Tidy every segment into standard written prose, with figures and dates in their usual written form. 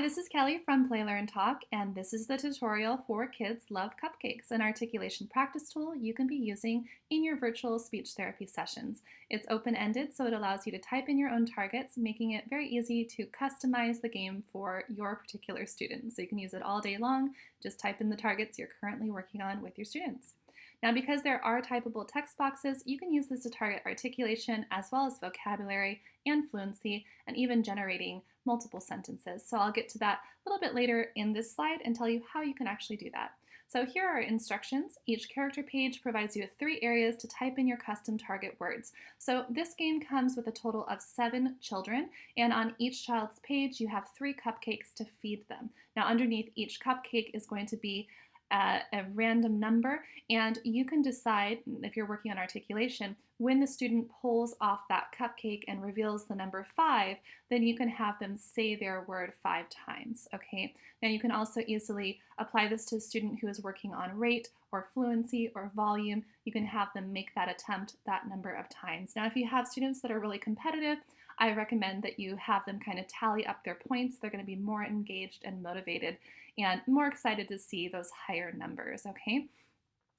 this is Kelly from Play, Learn, Talk, and this is the tutorial for Kids Love Cupcakes, an articulation practice tool you can be using in your virtual speech therapy sessions. It's open-ended, so it allows you to type in your own targets, making it very easy to customize the game for your particular students. So you can use it all day long, just type in the targets you're currently working on with your students. Now, because there are typable text boxes, you can use this to target articulation as well as vocabulary and fluency, and even generating multiple sentences. So I'll get to that a little bit later in this slide and tell you how you can actually do that. So here are instructions. Each character page provides you with 3 areas to type in your custom target words. So this game comes with a total of 7 children, and on each child's page you have 3 cupcakes to feed them. Now underneath each cupcake is going to be a random number, and you can decide, if you're working on articulation, when the student pulls off that cupcake and reveals the number 5, then you can have them say their word 5 times, okay? Now you can also easily apply this to a student who is working on rate or fluency or volume. You can have them make that attempt that number of times. Now if you have students that are really competitive, I recommend that you have them kind of tally up their points. They're going to be more engaged and motivated and more excited to see those higher numbers, okay?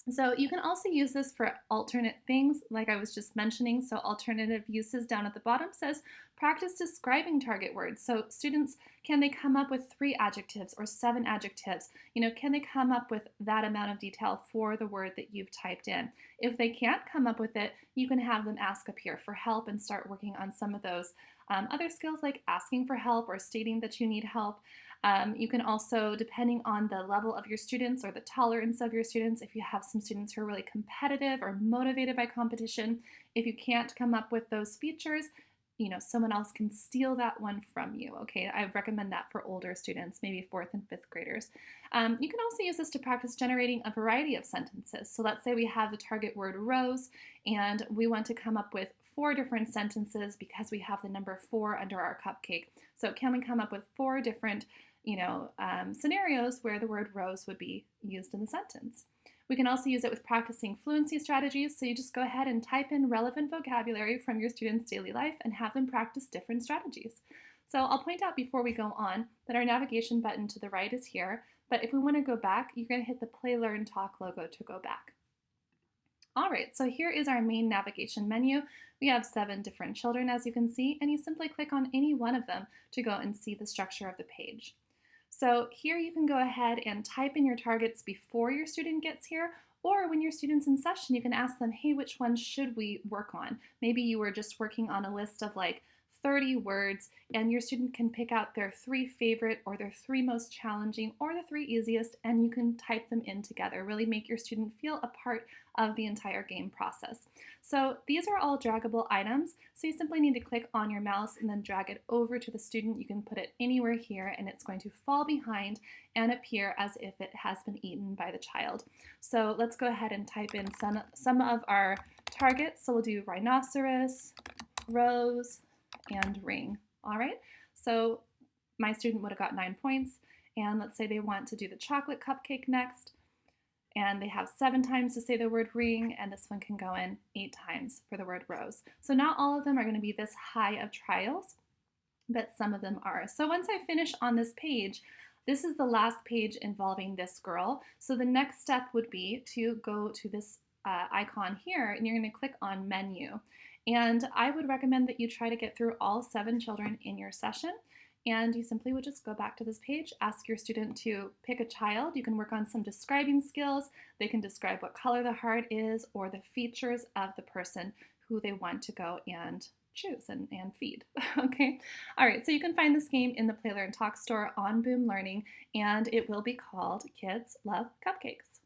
So you can also use this for alternate things like I was just mentioning. So alternative uses down at the bottom says practice describing target words. So students, can they come up with 3 adjectives or 7 adjectives? Can they come up with that amount of detail for the word that you've typed in? If they can't come up with it, you can have them ask up here for help and start working on some of those other skills like asking for help or stating that you need help. You can also, depending on the level of your students or the tolerance of your students, if you have some students who are really competitive or motivated by competition, if you can't come up with those features, someone else can steal that one from you, okay? I recommend that for older students, maybe 4th and 5th graders. You can also use this to practice generating a variety of sentences. So let's say we have the target word rose, and we want to come up with 4 different sentences because we have the number 4 under our cupcake. So can we come up with 4 different scenarios where the word rose would be used in the sentence? We can also use it with practicing fluency strategies, so you just go ahead and type in relevant vocabulary from your students' daily life and have them practice different strategies. So I'll point out before we go on that our navigation button to the right is here, but if we want to go back, you're going to hit the Play, Learn, Talk logo to go back. All right, so here is our main navigation menu. We have 7 different children, as you can see, and you simply click on any one of them to go and see the structure of the page. So here you can go ahead and type in your targets before your student gets here, or when your student's in session, you can ask them, hey, which one should we work on? Maybe you were just working on a list of like 30 words, and your student can pick out their 3 favorite or their 3 most challenging or the 3 easiest, and you can type them in together. Really make your student feel a part of the entire game process. So these are all draggable items, so you simply need to click on your mouse and then drag it over to the student. You can put it anywhere here, and it's going to fall behind and appear as if it has been eaten by the child. So let's go ahead and type in some of our targets. So we'll do rhinoceros, rose, and ring. All right, so my student would have got 9 points, and let's say they want to do the chocolate cupcake next, and they have 7 times to say the word ring, and this one can go in 8 times for the word rose. So not all of them are going to be this high of trials, but some of them are. So once I finish on this page, this is the last page involving this girl. So the next step would be to go to this icon here, and you're going to click on menu. And I would recommend that you try to get through all 7 children in your session, and you simply would just go back to this page, ask your student to pick a child. You can work on some describing skills. They can describe what color the heart is or the features of the person who they want to go and choose and feed, okay? All right, so you can find this game in the Play, Learn, Talk store on Boom Learning, and it will be called Kids Love Cupcakes.